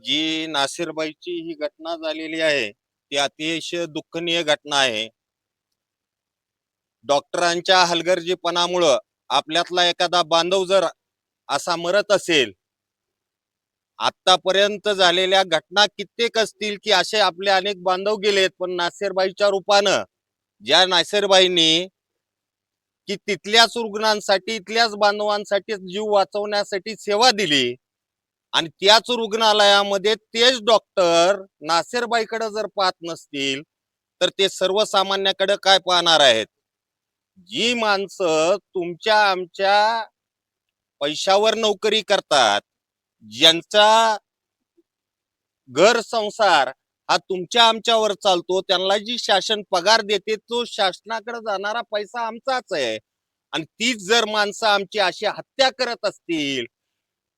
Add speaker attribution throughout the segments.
Speaker 1: जी नासिरबाईची ही घटना झालेली आहे ती अतिशय दुःखनीय घटना आहे. डॉक्टरांच्या हलगर्जीपणामुळं आपल्यातला एखादा बांधव जर असा मरत असेल, आतापर्यंत झालेल्या घटना कित्येक असतील की असे आपले अनेक बांधव गेलेत, पण नासिरबाईच्या रूपानं ज्या नासिरबाईंनी की तिथल्याच रुग्णांसाठी इथल्याच बांधवांसाठी जीव वाचवण्यासाठी सेवा दिली आणि त्याच रुग्णालयामध्ये तेच डॉक्टर नासिरबाईकडे जर पाहत नसतील तर ते सर्वसामान्याकडे काय पाहणार आहेत. जी माणसं तुमच्या आमच्या पैशावर नोकरी करतात, ज्यांचा घर संसार हा तुमच्या आमच्यावर चालतो, त्यांना जी शासन पगार देते तो शासनाकडे जाणारा पैसा आमचाच आहे. आणि तीच जर माणसं आमची अशी हत्या करत असतील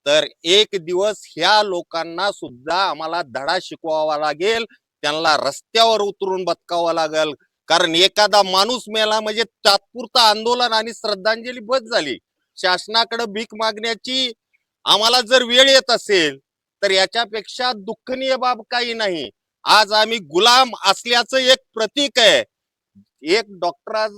Speaker 1: तर एक दिवस ह्या लोकांना सुद्धा आम्हाला धडा शिकवावा लागेल, त्यांना रस्त्यावर उतरून बदकावं लागेल. कारण एखादा माणूस मेला म्हणजे तात्पुरतं आंदोलन आणि श्रद्धांजली बस झाली. शासनाकडे भीक मागण्याची आम्हाला जर वेळ येत असेल तर याच्यापेक्षा दुःखनीय बाब काही नाही. आज आम्ही गुलाम असल्याचं एक प्रतीक आहे. एक डॉक्टर आज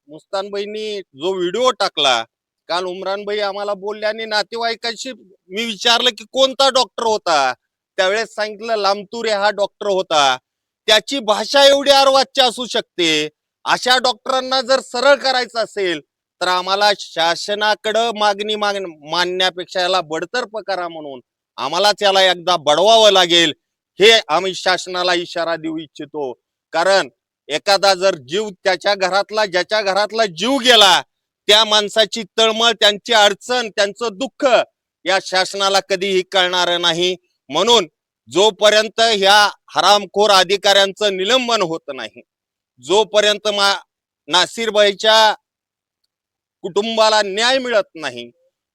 Speaker 1: मुस्तानबाईंनी जो व्हिडिओ टाकला काल, उमरान भाई आम्हाला बोलले आणि नातेवाईकांशी मी विचारलं की कोणता डॉक्टर होता, त्यावेळेस सांगितलं लामतुरे हा डॉक्टर होता. त्याची भाषा एवढी अर्वाच्य असू शकते. अशा डॉक्टरांना जर सरळ करायचं असेल तर आम्हाला शासनाकडे मानण्यापेक्षा याला बडतर्फ करा म्हणून आम्हाला त्याला एकदा बडवावं लागेल. हे आम्ही शासनाला इशारा देऊ इच्छितो. कारण एखादा जर जीव त्याच्या घरातला ज्याच्या घरातला जीव गेला, त्या माणसाची तळमळ, त्यांची अडचण, त्यांचं दुःख या शासनाला कधीही कळणार नाही. म्हणून जोपर्यंत ह्या हरामखोर अधिकाऱ्यांचं निलंबन होत नाही, जोपर्यंत नासिरबाईच्या कुटुंबाला न्याय मिळत नाही,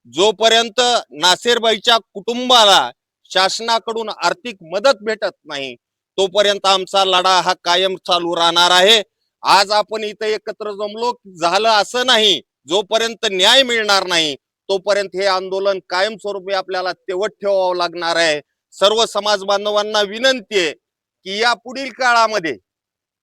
Speaker 1: जोपर्यंत नासिरबाईच्या कुटुंबाला शासनाकडून आर्थिक मदत भेटत नाही, तोपर्यंत आमचा लढा हा कायम चालू राहणार आहे. आज आपण इथं एकत्र जमलो झालं असं नाही, जोपर्यंत न्याय मिळणार नाही तोपर्यंत हे आंदोलन कायमस्वरूपी आपल्याला तेवढ ठेवावं लागणार आहे. सर्व समाज बांधवांना विनंती आहे की या पुढील काळामध्ये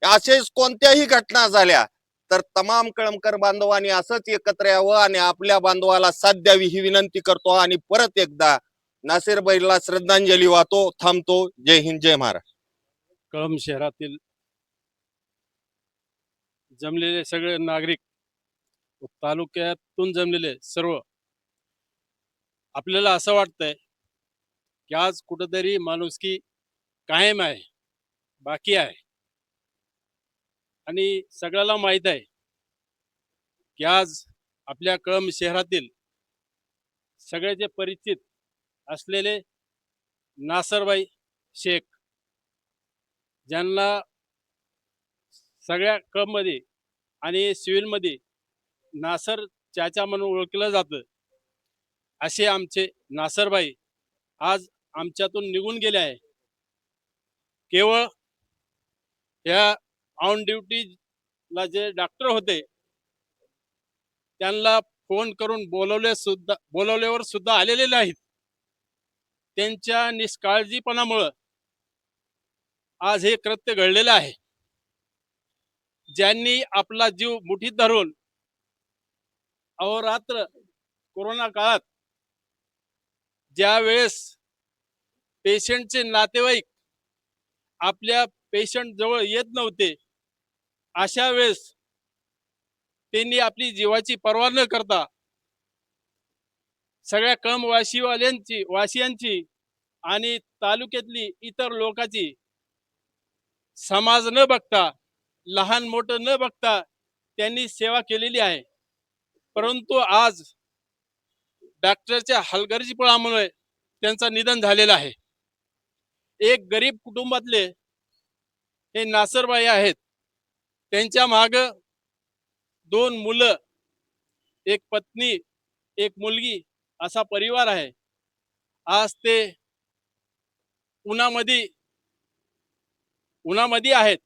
Speaker 1: असेच कोणत्याही घटना झाल्या तर तमाम कळमकर बांधवांनी असंच एकत्र यावं आणि आपल्या बांधवाला साथ द्यावी ही विनंती करतो. आणि परत एकदा नासिरबाईला श्रद्धांजली वाहतो. थांबतो. जय हिंद, जय महाराष्ट्र.
Speaker 2: कळंब शहरातील जमलेले सगळे नागरिक, तालुक्यातून जमलेले सर्व, आपल्याला असं वाटतंय की आज कुठंतरी माणुसकी कायम आहे, बाकी आहे. आणि सगळ्याला माहीत आहे की आज आपल्या कळंब शहरातील सगळ्याचे परिचित असलेले नासरबाई शेख, ज्यांना सगळ्या कळंबमध्ये आणि सिव्हिलमध्ये नासर चाचा म्हणून ओळखलं जातं, असे आमचे नासरबाई आज आमच्यातून निघून गेले आहे. केवळ या ऑन ड्युटीला जे डॉक्टर होते त्यांना फोन करून बोलवल्यावर सुद्धा आलेले नाहीत. त्यांच्या निष्काळजीपणामुळं आज हे कृत्य घडलेलं आहे. ज्यांनी आपला जीव मुठीत धरून अहोरात्र कोरोना काळात ज्या वेळेस पेशंटचे नातेवाईक आपल्या पेशंट जवळ येत नव्हते, अशा वेळेस त्यांनी आपली जीवाची पर्वा न करता सगळ्या कळंब वासियांची आणि तालुक्यातली इतर लोकांची समाज न बघता, लहान मोठं न बघता त्यांनी सेवा केलेली आहे. परंतु आज डॉक्टरच्या हलगर्जीपणामुळे त्यांचं निधन झालेलं आहे. एक गरीब कुटुंबातले हे नासरबाई आहेत. त्यांच्या माग 2 मुलं, एक पत्नी, एक मुलगी असा परिवार आहे. आज ते उन्हामध्ये आहेत.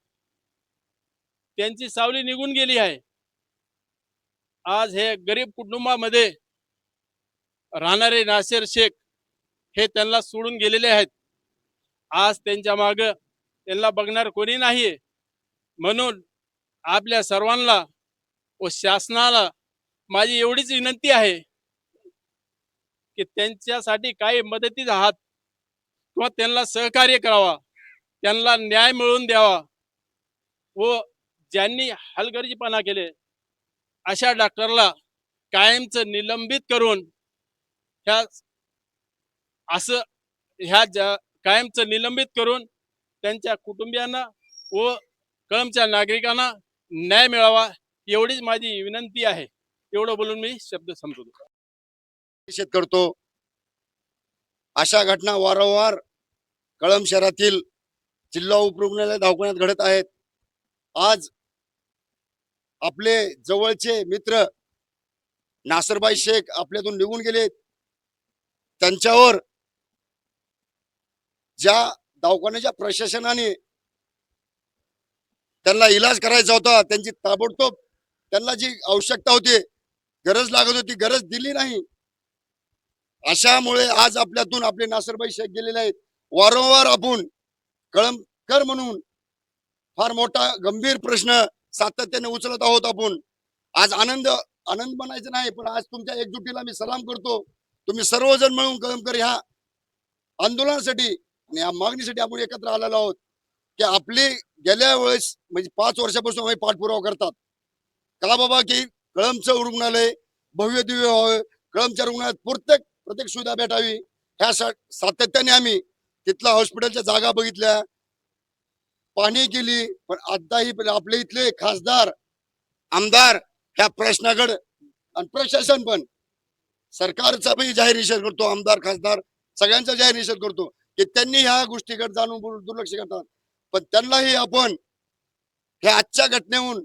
Speaker 2: त्यांची सावली निघून गेली आहे. आज हे गरीब कुटुंबामध्ये राहणारे नासिर शेख हे त्यांना सोडून गेलेले आहेत. आज त्यांच्या माग त्यांना बघणार कोणी नाही. म्हणून आपल्या सर्वांना व शासनाला माझी एवढीच विनंती आहे की त्यांच्यासाठी काही मदतीचा हात किंवा त्यांना सहकार्य करावा, त्यांना न्याय मिळवून द्यावा व ज्यांनी हलगर्जीपणा केले अशा डॉक्टरला कायमचं निलंबित करून ह्या असं कायमचं निलंबित करून त्यांच्या कुटुंबियांना व कळंबच्या नागरिकांना न्याय मिळावा एवढीच माझी विनंती आहे. एवढं बोलून मी शब्द संपवतो.
Speaker 3: निषेध करतो. अशा घटना वारंवार कळंब शहरातील जिल्हा उपरुग्णालय दवाखान्यात घडत आहेत. आज आपले जवळचे मित्र नासरबाई शेख आपल्यातून निघून गेले. त्यांच्यावर ज्या दवाखान्याच्या प्रशासनाने त्यांना इलाज करायचा होता, त्यांची ताबडतोब त्यांना जी आवश्यकता होती, गरज लागत होती, गरज दिली नाही. अशामुळे आज आपल्यातून आपले नासरबाई शेख गेलेले आहेत. वारंवार आपण कळंबकर म्हणून फार मोठा गंभीर प्रश्न सातत्याने उचलत आहोत. आपण आज आनंद म्हणायचं नाही, पण आज तुमच्या एकजुटीला मी सलाम करतो. तुम्ही सर्वजण मिळून कळंबकर ह्या आंदोलनासाठी आणि या मागणीसाठी आपण एकत्र आलेलो आहोत की आपली गेल्या वेळेस म्हणजे 5 वर्षापासून आम्ही पाठपुरावा करतात का बाबा की कळंबचं रुग्णालय भव्य दिव्य व्हावं, कळंबच्या रुग्णालयात प्रत्येक सुविधा भेटावी. ह्या सातत्याने आम्ही तिथल्या हॉस्पिटलच्या जागा बघितल्या, पाहणी केली, पण आताही आपले इथले खासदार आमदार ह्या प्रश्नाकडे आणि प्रशासन पण सरकारचा पण जाहीर निषेध करतो, आमदार खासदार सगळ्यांचा जाहीर निषेध करतो की त्यांनी ह्या गोष्टीकडे जाणून दुर्लक्ष करतात. पण त्यांनाही आपण ह्या आजच्या घटनेहून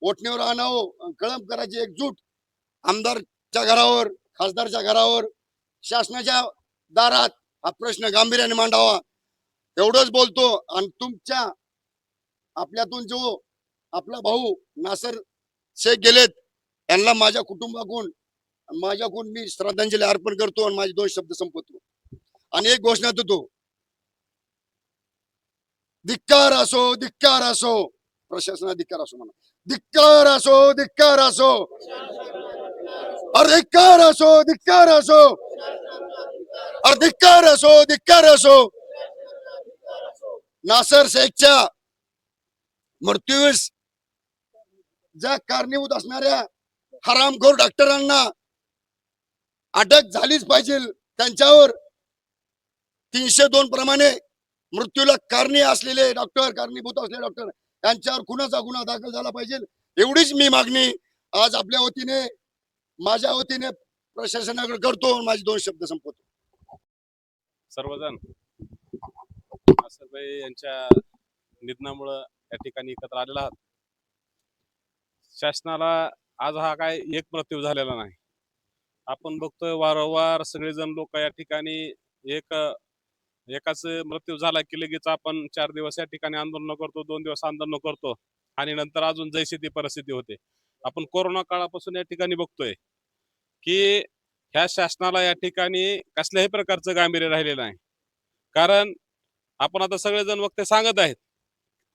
Speaker 3: ओटणीवर आणावं. कळंबकरांची एकजूट आमदारच्या घरावर, खासदारच्या घरावर, शासनाच्या दारात हा प्रश्न गांभीर्याने मांडावा एवढंच बोलतो. आणि तुमच्या आपल्यातून जो आपला भाऊ नासर शेख गेलेत यांना माझ्या कुटुंबाकडून मी श्रद्धांजली अर्पण करतो आणि माझे 2 शब्द संपवतो. आणि एक घोषणा देतो, धिक्कार असो प्रशासना, धिक्कार असो म्हणा, धिक्कार असो अरे धिक्कार असो नासर शेखच्या मृत्यूस ज्या कारणीभूत असणाऱ्या हरामखोर डॉक्टरांना अटक झालीच पाहिजे. त्यांच्यावर 302 प्रमाणे मृत्यूला कारणीभूत असलेले डॉक्टर त्यांच्यावर खुनाचा गुन्हा दाखल झाला पाहिजे. एवढीच मी मागणी आज आपल्या वतीने माझ्या वतीने प्रशासनाकडे करतो. माझे 2 शब्द संपवतो.
Speaker 4: सर्वजण नासरबाई यांच्या निधनामुळं या ठिकाणी एकत्र आलेला आहात. शासनाला आज हा काय एक मृत्यू झालेला नाही. आपण बघतोय वारंवार सगळेजण लोक या ठिकाणी एकाच मृत्यू झाला की लगेच आपण 4 दिवस या ठिकाणी आंदोलन करतो, 2 दिवस आंदोलन करतो आणि नंतर अजून जैसी ती परिस्थिती होते. आपण कोरोना काळापासून या ठिकाणी बघतोय की ह्या शासनाला या ठिकाणी कसल्याही प्रकारचं गांभीर्य राहिलेलं नाही. कारण आपण आता सगळेजण वक्ते सांगत आहेत,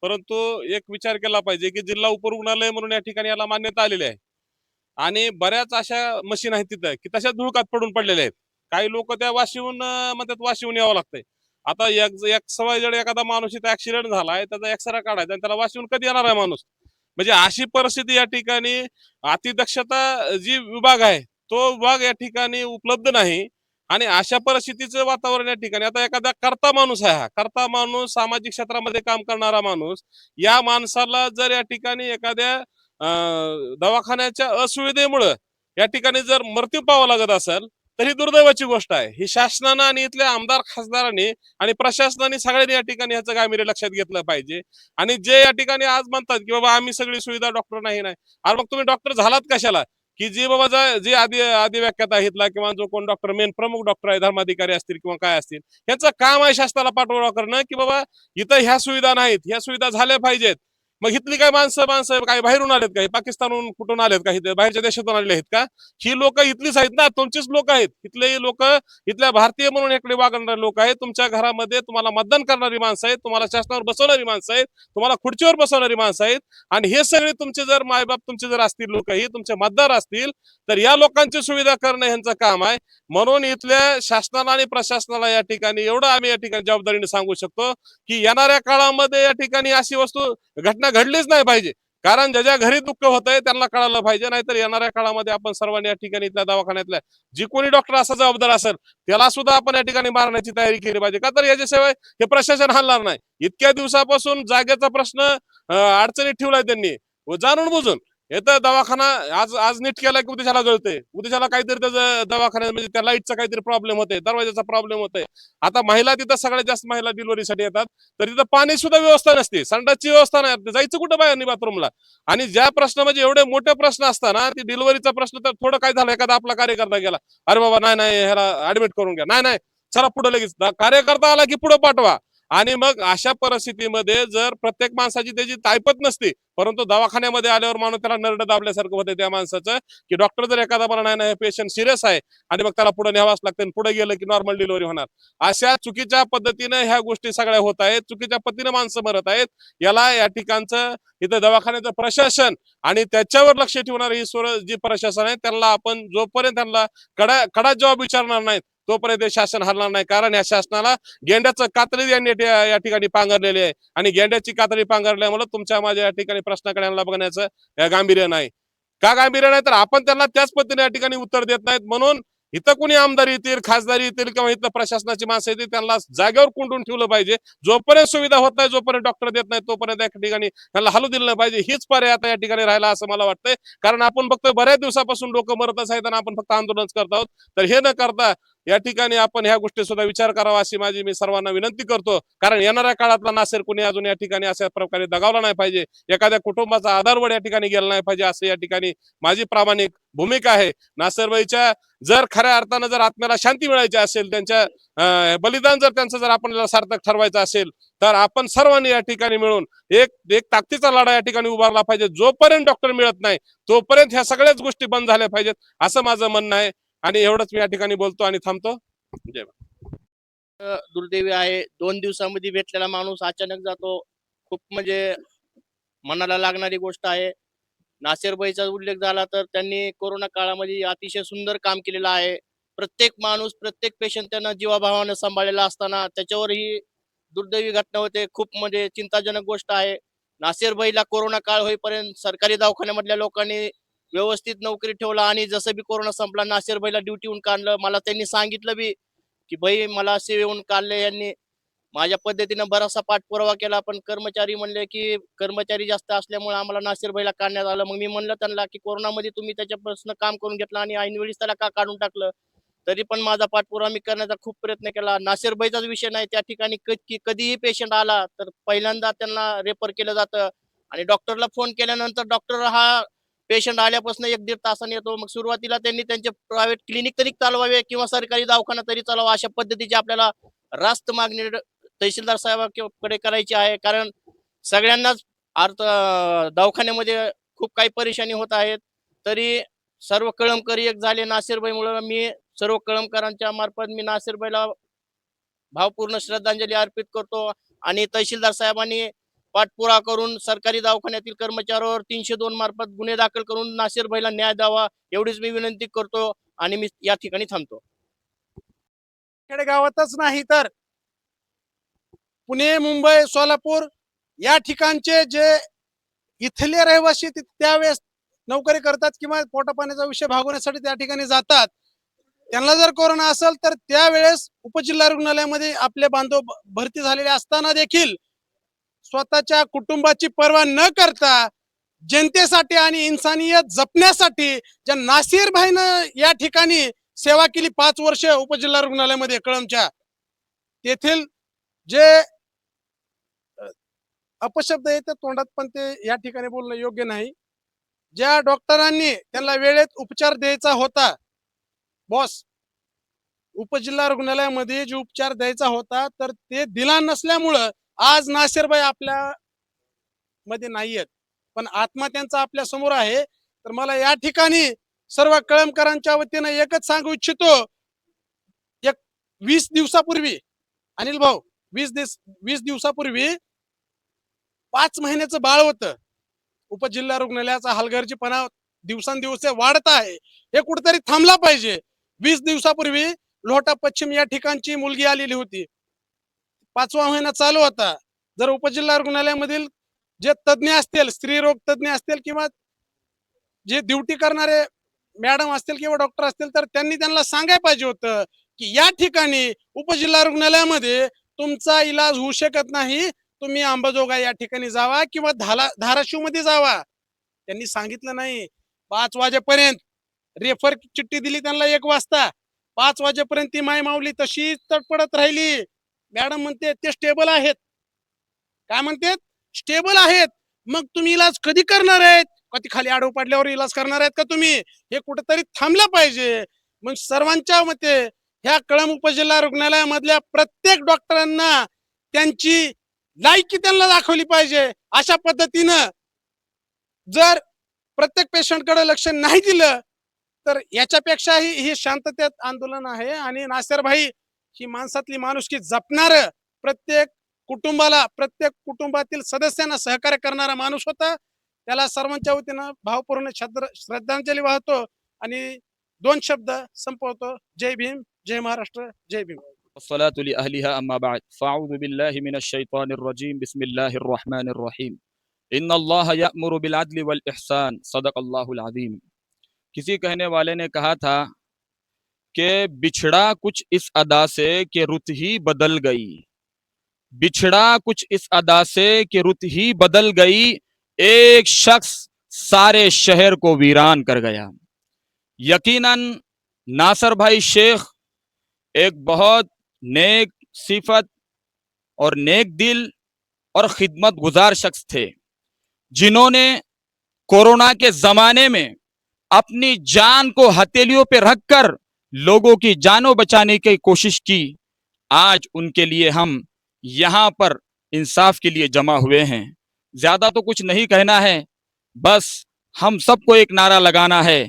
Speaker 4: परंतु एक विचार केला पाहिजे की जिल्हा उपरुग्णालय म्हणून या ठिकाणी याला मान्यता आलेली आहे आणि बऱ्याच अशा मशीन आहेत तिथं की तशाच धुळकात पडून पडलेल्या आहेत. काही लोक त्या वाशीहून म्हणतात वाशीहून यावं लागतंय. आता एक सवय जर एखादा माणूस इथं ऍक्सिडेंट झालाय, त्याचा एक्सरा काढायचा आणि त्याला वाशीहून कधी येणार आहे माणूस? म्हणजे अशी परिस्थिती या ठिकाणी अतिदक्षता जी विभाग आहे तो विभाग या ठिकाणी उपलब्ध नाही आणि अशा परिस्थितीचं वातावरण या ठिकाणी. आता एखादा करता माणूस आहे, हा करता माणूस सामाजिक क्षेत्रामध्ये काम करणारा माणूस, या माणसाला जर या ठिकाणी एखाद्या दवाखान्याच्या असुविधेमुळं या ठिकाणी जर मृत्यू पाहावा लागत असेल तर ही दुर्दैवाची गोष्ट आहे. ही शासनानं आणि इथल्या आमदार खासदारांनी आणि प्रशासनाने सगळ्यांनी या ठिकाणी ह्याचं गांभीर्य लक्षात घेतलं पाहिजे. आणि जे या ठिकाणी आज म्हणतात की बाबा आम्ही सगळी सुविधा डॉक्टर नाही, अरे मग तुम्ही डॉक्टर झालात कशाला? की जी बाबा जे आधी व्याख्यात आहेत किंवा जो कोण डॉक्टर मेन प्रमुख डॉक्टर आहे, धर्माधिकारी असतील किंवा काय असतील, यांचं काम आहे शासनाला पाठपुरावा करणं की बाबा इथं ह्या सुविधा नाहीत, ह्या सुविधा झाल्या पाहिजेत. मग इथली काय माणसं काय बाहेरून आलेत का, पाकिस्तानहून कुठून आलेत का, इथे बाहेरच्या देशातून आलेले आहेत का? ही लोक इथलीच आहेत ना, तुमचीच लोक आहेत. इथले लोक इथल्या भारतीय म्हणून इकडे वागणारे लोक आहेत. तुमच्या घरामध्ये तुम्हाला मतदान करणारी माणसं आहेत, तुम्हाला शासनावर बसवणारी माणसं आहेत, तुम्हाला खुर्चीवर बसवणारी माणसं आहेत. आणि हे सगळे तुमचे जर मायबाप तुमचे जर असतील लोक, हे तुमचे मतदार असतील, तर या लोकांची सुविधा करणं यांचं काम आहे. म्हणून इथल्या शासनाला आणि प्रशासनाला या ठिकाणी एवढं आम्ही या ठिकाणी जबाबदारीने सांगू शकतो की येणाऱ्या काळामध्ये या ठिकाणी अशी घटना घडलीच नाही पाहिजे. कारण ज्याच्या घरी दुःख होत आहे त्यांना कळालं पाहिजे. नाहीतर येणाऱ्या काळामध्ये आपण सर्वांनी या ठिकाणी इथल्या दवाखान्यातल्या जी कोणी डॉक्टर असा जबाबदार असेल त्याला सुद्धा आपण या ठिकाणी मारण्याची तयारी केली पाहिजे. का तर याच्याशिवाय हे प्रशासन हलणार नाही. इतक्या दिवसापासून जागेचा प्रश्न अडचणीत ठेवलाय त्यांनी जाणून बुजून. येतं दवाखाना आज आज नीट केला की उद्याला जळते, उद्याला काहीतरी त्याचं दवाखान्यात म्हणजे त्या लाईटचा काहीतरी प्रॉब्लेम होते, दरवाजाचा प्रॉब्लेम होतोय. आता महिला तिथं सगळ्यात जास्त महिला डिलिव्हरीसाठी येतात, तर तिथं पाणी सुद्धा व्यवस्था नसते, संडासची व्यवस्था नाही, जायचं कुठं बाहेर बाथरूमला. आणि ज्या प्रश्न म्हणजे एवढे मोठे प्रश्न असताना ती डिलिव्हरीचा प्रश्न तर थोडं काय झालं, एखादा आपला कार्यकर्ता गेला, अरे बाबा नाही नाही ह्याला ऍडमिट करून घ्या, नाही नाही चला पुढे लगेच, कार्यकर्ता आला की पुढे पाठवा. आणि मग अशा परिस्थितीमध्ये जर प्रत्येक माणसाची त्याची तायपत नसते, परंतु दवाखान्यामध्ये आल्यावर माणूस त्याला नरड दाबल्यासारखं होतं त्या माणसाचं, की डॉक्टर जर एखादा मला नाही पेशंट सिरियस आहे आणि मग त्याला पुढे न्यावाच लागतं, पुढे गेलं की नॉर्मल डिलिव्हरी होणार. अशा चुकीच्या पद्धतीने ह्या गोष्टी सगळ्या होत आहेत, चुकीच्या पद्धतीने माणसं मरत आहेत. याला या ठिकाणचं इथं दवाखान्याचं प्रशासन आणि त्याच्यावर लक्ष ठेवणार ही जी प्रशासन आहे त्यांना आपण जोपर्यंत त्यांना कडा जबाब विचारणार नाहीत तोपर्यंत शासन हरणार नाही. कारण या शासनाला गेंड्याचं कातडी यांनी या ठिकाणी पांघरलेली आहे आणि गेंड्याची कातडी पांघरल्यामुळे तुमच्या माझ्या या ठिकाणी प्रश्नाकडे बघण्याचं गांभीर्य नाही. का गांभीर्य नाही तर आपण त्यांना त्याच पद्धतीने या ठिकाणी उत्तर देत नाहीत. म्हणून इथं कोणी आमदार येतील, खासदार येतील किंवा इथं प्रशासनाची माणसं येतील त्यांना जागेवर कोंडून ठेवलं पाहिजे. जोपर्यंत सुविधा होत नाही, जोपर्यंत डॉक्टर देत नाही तोपर्यंत या ठिकाणी त्यांना हलू दिलं नाही पाहिजे. हीच पर्याय आता या ठिकाणी राहिला असं मला वाटतंय. कारण आपण बघतोय बऱ्याच दिवसापासून लोक मरतच आहेत आणि आपण फक्त आंदोलन करत आहोत. तर हे न करता या ठिकाणी आपण ह्या गोष्टी सुद्धा विचार करावा अशी माझी मी सर्वांना विनंती करतो. कारण येणाऱ्या काळातला नासेर कोणी अजून या ठिकाणी अशा प्रकारे दगावला नाही पाहिजे, एखाद्या कुटुंबाचा आधारवड या ठिकाणी गेला नाही पाहिजे, असं या ठिकाणी माझी प्रामाणिक भूमिका आहे. नासेरबाईच्या जर खऱ्या अर्थानं जर आत्म्याला शांती मिळायची असेल, त्यांच्या बलिदान जर त्यांचं जर आपल्याला सार्थक ठरवायचं असेल, तर आपण सर्वांनी या ठिकाणी मिळून एक ताकदीचा लढा या ठिकाणी उभारला पाहिजे. जोपर्यंत डॉक्टर मिळत नाही तोपर्यंत ह्या सगळ्याच गोष्टी बंद झाल्या पाहिजेत असं माझं म्हणणं आहे. आणि एवढंच मी या ठिकाणी बोलतो आणि थांबतो. जय
Speaker 5: दुर्दैवी आहे. 2 दिवसामध्ये भेटलेला माणूस अचानक जातो. खूप म्हणजे मनाला लागणारी गोष्ट आहे. नासेरबाईचा उल्लेख झाला तर त्यांनी कोरोना काळामध्ये अतिशय सुंदर काम केलेलं आहे. प्रत्येक माणूस, प्रत्येक पेशंट त्यांना जीवाभावानं सांभाळलेला असताना त्याच्यावर ही दुर्दैवी घटना होते. खूप म्हणजे चिंताजनक गोष्ट आहे. नासेरबाईला कोरोना काळ होईपर्यंत सरकारी दवाखान्यामधल्या लोकांनी व्यवस्थित नोकरी ठेवला आणि जसं बी कोरोना संपला नासेरबाईला ड्युटीहून काढलं. मला त्यांनी सांगितलं बी की भाई मला सेवेहून काढले यांनी. माझ्या पद्धतीनं बराचसा पाठपुरावा केला, पण कर्मचारी म्हणले की कर्मचारी जास्त असल्यामुळे आम्हाला नासेरबाईला काढण्यात आलं. मग मी म्हणलं त्यांना की कोरोनामध्ये तुम्ही त्याच्यापासून काम करून घेतलं आणि ऐनवेळीच त्याला का काढून टाकलं. तरी पण माझा पाठपुरावा मी करण्याचा खूप प्रयत्न केला. नासेरबाईचाच विषय नाही, त्या ठिकाणी कधीही पेशंट आला तर पहिल्यांदा त्यांना रेफर केलं जातं आणि डॉक्टरला फोन केल्यानंतर डॉक्टर हा पेशंट आल्यापासून 1-1.5 तासाने येतो. मग सुरुवातीला त्यांनी त्यांचे प्रायव्हेट क्लिनिक तरी चालवावे किंवा सरकारी दवाखाना तरी चालवा, अशा पद्धतीची आपल्याला रास्त मागणी तहसीलदार साहेबांकडे करायची आहे. कारण सगळ्यांनाच दवाखान्यामध्ये खूप काही परेशानी होत आहेत. तरी सर्व कळमकरी एक झाले नासेरबाईमुळे. मी सर्व कळमकरांच्या मार्फत मी नासेरबाईला भावपूर्ण श्रद्धांजली अर्पित करतो आणि तहसीलदार साहेबांनी पाठपुरावा करून सरकारी दवाखान्यातील कर्मचाऱ्यावर 302 मार्फत गुन्हे दाखल करून नासेरबाईला न्याय द्यावा एवढीच मी विनंती करतो आणि मी या ठिकाणी थांबतो.
Speaker 2: खेडेगावातच नाही तर पुणे, मुंबई, सोलापूर या ठिकाणचे जे इथले रहिवासी त्यावेळेस नोकरी करतात किंवा पोटापाण्याचा विषय भागवण्यासाठी त्या ठिकाणी जातात, त्यांना जर कोरोना असेल तर त्यावेळेस उपजिल्हा रुग्णालयामध्ये आपले बांधव भरती झालेले असताना देखील स्वतःच्या कुटुंबाची पर्वा न करता जनतेसाठी आणि इन्सानियत जपण्यासाठी ज्या नासीरभाईनं या ठिकाणी सेवा केली 5 वर्ष उपजिल्हा रुग्णालयामध्ये कळमच्या, तेथील जे अपशब्द येते तोंडात पण ते या ठिकाणी बोलणं योग्य नाही. ज्या डॉक्टरांनी त्यांना वेळेत उपचार द्यायचा होता, बॉस उपजिल्हा रुग्णालयामध्ये जो उपचार द्यायचा होता तर ते दिला नसल्यामुळं आज नासेरबाई आपल्या मध्ये नाहीयेत, पण आत्मा त्यांचा आपल्या समोर आहे. तर मला या ठिकाणी सर्व कळमकरांच्या वतीनं एकच सांगू इच्छितो, एक 20 दिवसापूर्वी अनिल भाऊ 20 दिवसापूर्वी 5 महिन्याचं बाळ होतं. उपजिल्हा रुग्णालयाचा हलगर्जीपणा दिवसांदिवस वाढत आहे, हे कुठेतरी थांबला पाहिजे. 20 दिवसापूर्वी लोहाटा पश्चिम या ठिकाणची मुलगी आलेली होती. 5वा महिना चालू होता. जर उपजिल्हा रुग्णालयामधील जे तज्ज्ञ असतील, स्त्रीरोग तज्ज्ञ असतील किंवा जे ड्युटी करणारे मॅडम असतील किंवा डॉक्टर असतील, तर त्यांनी त्यांना सांगायला पाहिजे होतं की या ठिकाणी उपजिल्हा रुग्णालयामध्ये तुमचा इलाज होऊ शकत नाही, तुम्ही अंबाजोगाई या ठिकाणी जावा किंवा धाराशिव मध्ये जावा. त्यांनी सांगितलं नाही. 5 वाजेपर्यंत रेफर चिठ्ठी दिली त्यांना 1 वाजता. 5 वाजेपर्यंत ती माय माऊली तशीच तडपडत राहिली. मॅडम म्हणते ते स्टेबल आहेत. काय म्हणते? स्टेबल आहेत. मग तुम्ही इलाज कधी करणार आहेत? कधी खाली आडव पडल्यावर इलाज करणार आहेत का तुम्ही? हे कुठेतरी थांबलं पाहिजे. मग सर्वांच्या मते ह्या कळंब उपजिल्हा रुग्णालयामधल्या प्रत्येक डॉक्टरांना त्यांची लायकी त्यांना दाखवली पाहिजे. अशा पद्धतीनं जर प्रत्येक पेशंटकडे लक्ष नाही दिलं तर याच्यापेक्षाही हे शांततेत आंदोलन आहे. आणि नासेर भाई ही माणसातली माणुसकी जपणार, प्रत्येक कुटुंबातील सदस्यांना सहकार्य करणारा माणूस होता. त्याला सर्वांच्या वतीनं भावपूर्ण श्रद्धांजली वाहतो आणि 2 शब्द संपवतो. जय भीम, जय महाराष्ट्र, जय भीम.
Speaker 6: والصلاة لأهلها أما بعد فأعوذ بالله من الشيطان الرجيم بسم الله الرحمن الرحيم إن الله يأمر بالعدل والإحسان صدق الله العظيم. किसी कहने वाले ने कहा था कि बिछड़ा कुछ इस अदा से कि रुत ही बदल गई, बिछड़ा कुछ इस अदा से कि रुत ही बदल गई, एक शख्स सारे शहर को वीरान कर गया. यकीनन नासर भाई शेख एक बहुत नेक सिफत और नेक दिल और खिदमत गुजार शख्स थे, जिन्होंने कोरोना के जमाने में अपनी जान को हथेलियों पे रखकर लोगों की जानों बचाने की कोशिश की. आज उनके लिए हम यहाँ पर इंसाफ के लिए जमा हुए हैं. ज्यादा तो कुछ नहीं कहना है, बस हम सबको एक नारा लगाना है,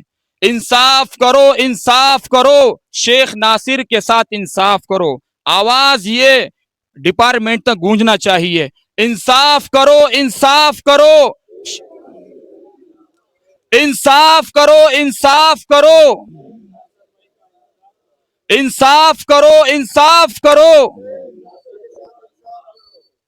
Speaker 6: इंसाफ करो, इंसाफ करो, शेख नासिर के साथ इंसाफ करो. आवाज ये डिपार्टमेंट तक गूंजना चाहिए, इंसाफ करो, इंसाफ करो, इंसाफ करो, इंसाफ करो, इंसाफ करो, इंसाफ करो.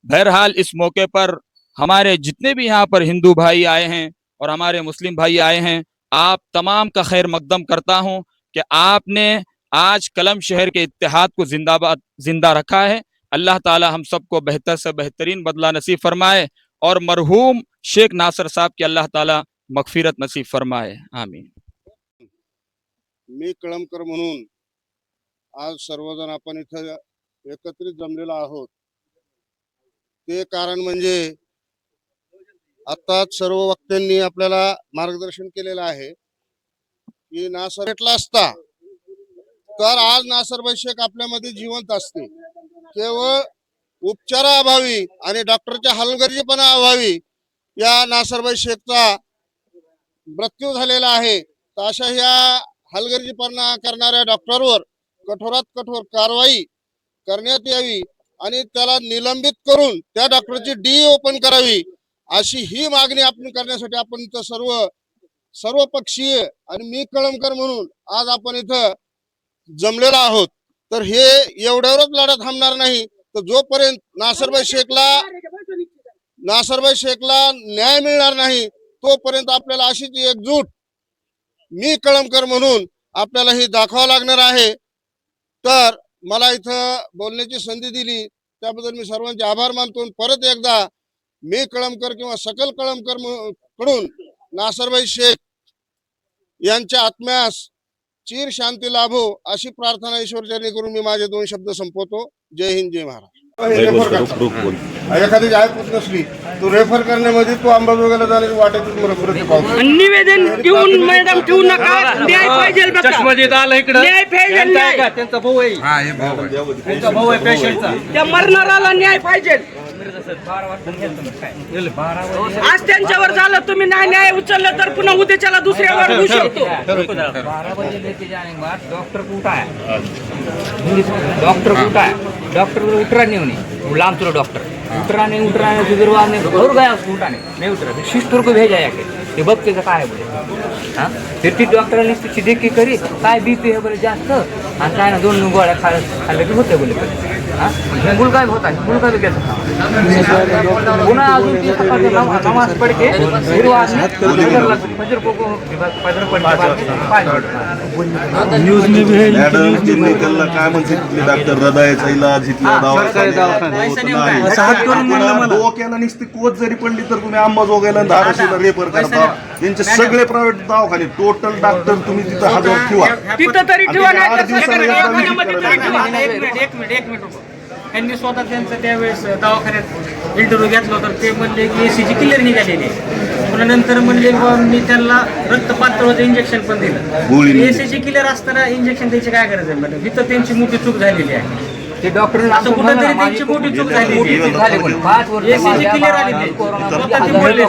Speaker 6: बहरहाल इस मौके पर हमारे जितने भी यहाँ पर हिंदू भाई आए हैं और हमारे मुस्लिम भाई आए हैं, आप तमाम का खैर मकदम करता हूं कि आपने आज कलम शहर के इत्तेहाद को जिंदा रखा है. अल्लाह ताला हम सबको बेहतर से बेहतरीन बदला नसीब फरमाए और मरहूम शेख नासर साहब की अल्लाह ताला मगफिरत नसीब फरमाए. आमीन.
Speaker 7: मी कळमकर म्हणून आज सर्वजण आपण इथं एकत्रित जमलेलो आहोत. ते कारण म्हणजे आताच सर्व वक्त्यांनी आपल्याला मार्गदर्शन केलेलं आहे की नासर भेटला असता तर आज नासरभाई शेख आपल्यामध्ये जिवंत असते. केवळ उपचाराअभावी आणि डॉक्टरच्या हलगर्जीपणा अभावी या नासरभाई शेखचा मृत्यू झालेला आहे. तर अशा ह्या हलगर्जीपणा करणाऱ्या डॉक्टरवर कठोरात कठोर कारवाई करण्यात यावी आणि त्याला निलंबित करून त्या डॉक्टरची डी ओपन करावी, अशी ही मागणी आपण करण्यासाठी आपण इथं सर्व पक्षीय आणि मी कळमकर म्हणून आज आपण इथं जमलेलो आहोत. तर हे एवढ्यावरच लढा थांबणार नाही. तर जोपर्यंत नासरभाई शेखला न्याय मिळणार नाही तोपर्यंत आपल्याला अशीच एकजूट मी कळमकर म्हणून आपल्याला ही दाखवावं लागणार आहे. तर मला इथं बोलण्याची संधी दिली त्याबद्दल मी सर्वांचे आभार मानतो. परत एकदा मी कळमकर किंवा सकल कळमकर कडून नासरभाई शेख यांच्या आत्म्यास चिर शांती लाभो अशी प्रार्थना ईश्वरचरणी करून मी माझे 2 शब्द संपवतो. जय हिंद, जय महाराष्ट्र. एखादी जायपूत नसली तो रेफर करण्यामध्ये तो अंबाजोगाईला जाण्याची वाटेतच मृत्यू पावतो.
Speaker 8: निवेदन घेऊन मॅडम ठेवू नका, न्याय पाहिजे बघा. न्याय पाहिजे, त्यांचा भाऊ आहे, त्यांचा भाऊ आहे पेशंटचा, त्या मरणाराला न्याय पाहिजे. आज त्यांच्यावर झालं, तुम्ही नाही न्याय उचललं तर पुन्हा उद्याच्याला दुसऱ्यावर होऊ शकतो.
Speaker 9: 12 बजे लेके जाने के बाद डॉक्टर को उठाया, डॉक्टर को उठाया, डॉक्टर को उतरा नहीं उन्हें, गुलाम चलो डॉक्टर उतरा नहीं फिर बाद में और गया उसको उठाने नहीं उतरा, फिर सिस्टर को भेजा जाके ते बघते का काय बोले हाँ, फिर ती डॉक्टरांनी तिची देखी करी काय बीपी आहे बोले जास्त आणि काय ना 2 गोळ्या खाल्लं की होते बोले हाँ, मुलगा भी होता है, मुलगा भी कैसा पुन्हा अजून ती सकाळची नमाज पढ़ के फिर बाद में फजर को फजर
Speaker 10: न्यूज में भी है मॅडम टेक्निकलला काय म्हणते तिथले डॉक्टर हृदयाचा इलाज इथल्या दवाखान्यात डोक्याला नुसती कोच जरी पडली तर तुम्ही अंबाजोगाईला धाराशिवला रेफर करता. त्यांचे सगळे प्रायव्हेट दवाखाने टोटल डॉक्टर तुम्ही तिथं हजर ठेवा,
Speaker 8: तिथं तरी ठेवा, नाही
Speaker 10: 8
Speaker 8: तर
Speaker 10: दिवसाला
Speaker 8: सरकारी
Speaker 10: एकदा visit
Speaker 8: दवाखान्यामध्ये तरी
Speaker 10: करायला
Speaker 8: ठेवा.
Speaker 9: एक मिनिट त्यांनी स्वतः त्यांचं त्यावेळेस दवाखान्यात इंटरव्ह्यू घेतला होता, ते म्हणले की एसीजी क्लिअर निघालेली आहे. पुन्हा नंतर म्हणले की मी त्यांना रक्त पातळचं इंजेक्शन पण दिलं. एसीजी क्लिअर असताना इंजेक्शन द्यायची काय गरज आहे मॅडम, इथं त्यांची मोठी चूक झालेली आहे. ते डॉक्टर असं कुठेतरी त्यांची मोठी चूक झालेली आहे. 5 वर्ष एसीजी क्लिअर आली ते स्वतः ते बोलले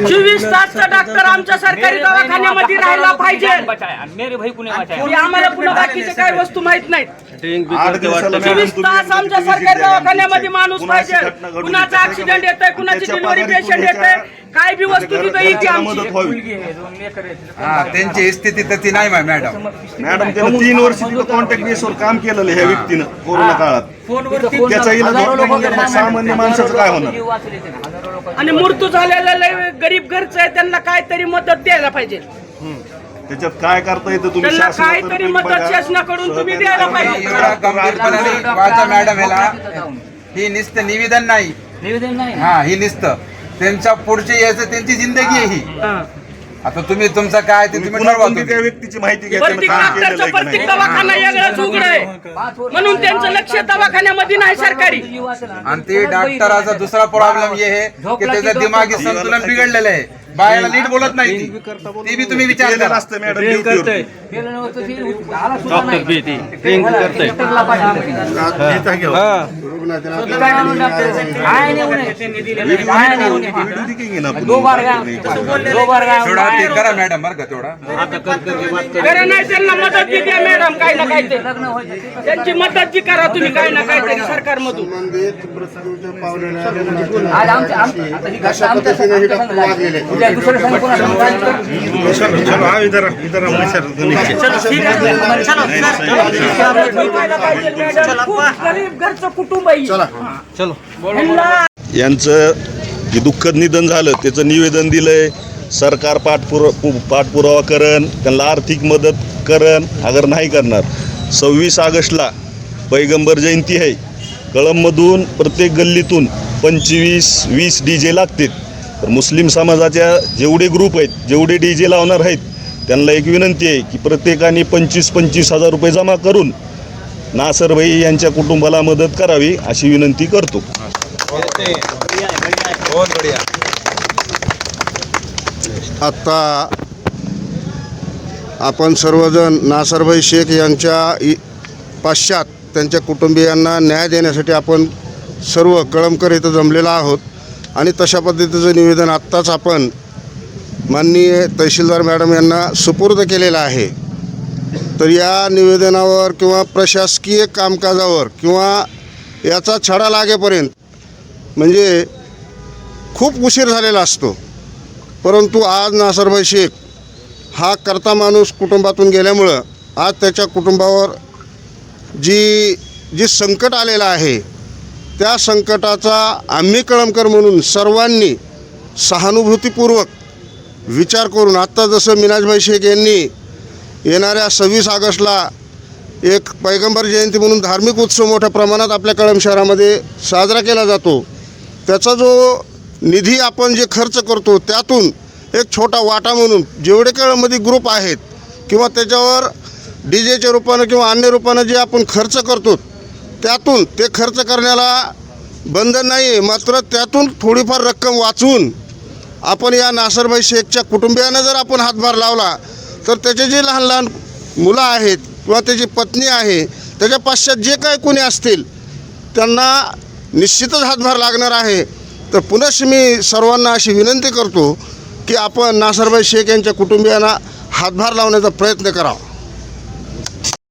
Speaker 8: 24 तासचा डॉक्टर आमच्या सरकारी दवाखान्यामध्ये राहायला पाहिजे.
Speaker 9: मेरे भाई को नहीं बचाया.
Speaker 8: की आम्हाला पुन्हा बाकीच्या काही वस्तू माहित नाहीत. 24 तास आमच्या सरकारी
Speaker 10: सरकारी
Speaker 8: दवाखान्यामध्ये माणूस पाहिजे. कुणाचा ऍक्सिडेंट येतोय, कुणाची डिलिव्हरी पेशंट येतोय, काय बी वस्तू तिथं येते आमची.
Speaker 10: मदत व्हावी.
Speaker 11: त्यांची स्थिती तशी नाही मॅडम.
Speaker 10: मॅडम त्यानं 3 वर्ष तिथं कॉन्टॅक्ट बेसवर काम केलेलं ह्या व्यक्तीनं कोरोना काळात. त्याचा इलाज होत नाही म्हणजे मग सामान्य माणसाचं काय होणार.
Speaker 8: आणि मृत्यू झालेला लय गरीब घरचं आहे, त्यांना काहीतरी मदत द्यायला पाहिजे.
Speaker 10: त्याच्यात काय करता येतं तुम्ही
Speaker 8: त्यांना काहीतरी मदत शासनाकडून तुम्ही द्यायला पाहिजे.
Speaker 11: मॅडम ही नुसतं निवेदन नाही,
Speaker 9: निवेदन नाही.
Speaker 11: हा ही नुसतं त्यांच्या पुढचे यायचं त्यांची जिंदगी आहे ही. आता तुम्ही तुमचं काय ते तुम्ही
Speaker 10: पुन्हा
Speaker 11: ठरवा.
Speaker 10: तुम्ही त्या व्यक्तीची माहिती घ्या,
Speaker 8: प्रत्येक
Speaker 10: त्यानं काम केलेलं
Speaker 8: डॉक्टरचं
Speaker 10: आहे की
Speaker 8: प्रत्येक
Speaker 10: नाही.
Speaker 8: दवाखाना वेगळाच उघड आहे, म्हणून त्यांचं लक्ष दवाखान्यामध्ये नाही सरकारी.
Speaker 11: आणि ते डॉक्टराचा दुसरा प्रॉब्लेम हे आहे की त्याचं दिमागी संतुलन बिघडलेलं आहे, बायाला नीट बोलत नाही ती बी तुम्ही विचार
Speaker 10: केलेलं
Speaker 11: करा.
Speaker 10: असतं मॅडम ड्युटीवर.
Speaker 11: थोडा ते करा मॅडम बरं का तेवढा.
Speaker 8: खरं नाही त्यांना मदत बी द्या मॅडम, काही ना काहीतरी त्यांची मदत बी करा तुम्ही, काही ना काहीतरी सरकारमधून.
Speaker 7: संबंधित मृत्यूच्या पावलेल्या
Speaker 9: आज आमच्या
Speaker 7: अशा पद्धतीने ही डॉक्टर वागलेले.
Speaker 9: दुसरं संघ कोणा
Speaker 8: खूप गरीब घरचं कुटुंब आहे. ह्यांना
Speaker 10: यांचं जे दुःखद निधन झालं त्याचं निवेदन दिलंय. सरकार पाठपुरावा करण, त्यांना आर्थिक मदत करण. अगर नाही करणार 26 ऑगस्टला पैगंबर जयंती आहे. कळंबमधून प्रत्येक गल्लीतून 25-20 DJ लागतील. तर मुस्लिम समाजाच्या जेवढे ग्रुप आहेत, जेवढे DJ लावणार आहेत, त्यांना एक विनंती आहे की प्रत्येकाने 25-25 हजार रुपये जमा करून नासर भाई यांच्या कुटुंबाला मदत करावी अशी विनंती करतो.
Speaker 7: आता आपण सर्वजण नासरभाई शेख यांच्या पश्चात त्यांच्या कुटुंबियांना न्याय देण्यासाठी आपण सर्व कळमकर इथं जमलेलो आहोत. आणि तशा पद्धतीचं निवेदन आत्ताच आपण माननीय तहसीलदार मॅडम यांना सुपूर्द केलेलं आहे. तर या निवेदनावर किंवा प्रशासकीय कामकाजावर किंवा याचा छडा लागेपर्यंत म्हणजे खूप उशीर झालेला असतो. परंतु आज नासरभाई शेख हा करता माणूस कुटुंबातून गेल्यामुळं आज त्याच्या कुटुंबावर जी संकट आलेलं आहे, त्या संकटाचा आम्ही कळमकर म्हणून सर्वांनी सहानुभूतीपूर्वक विचार करून आत्ता जसं मिनाजभाई शेख यांनी येणाऱ्या 26 ऑगस्टला एक पैगंबर जयंती म्हणून धार्मिक उत्सव मोठ्या प्रमाणात आपल्या कळंब शहरामध्ये साजरा केला जातो, त्याचा जो निधी आपण जे खर्च करतो त्यातून एक छोटा वाटा म्हणून जेवढे कळंबमध्ये ग्रुप आहेत किंवा त्याच्यावर DJच्या रूपानं किंवा अन्य रूपानं जे आपण खर्च करतो त्यातून ते खर्च करण्याला बंधन नाही आहे. मात्र त्यातून थोडीफार रक्कम वाचवून आपण या नासरभाई शेखच्या कुटुंबियांना जर आपण हातभार लावला तर त्याचे जे लहान लहान मुलं आहेत किंवा त्याची पत्नी आहे, त्याच्या पश्चात जे काय कोणी असतील त्यांना निश्चितच हातभार लागणार आहे. तर पुनश्च मी सर्वांना अशी विनंती करतो की आपण नासरभाई शेख यांच्या कुटुंबियांना हातभार लावण्याचा प्रयत्न करावा.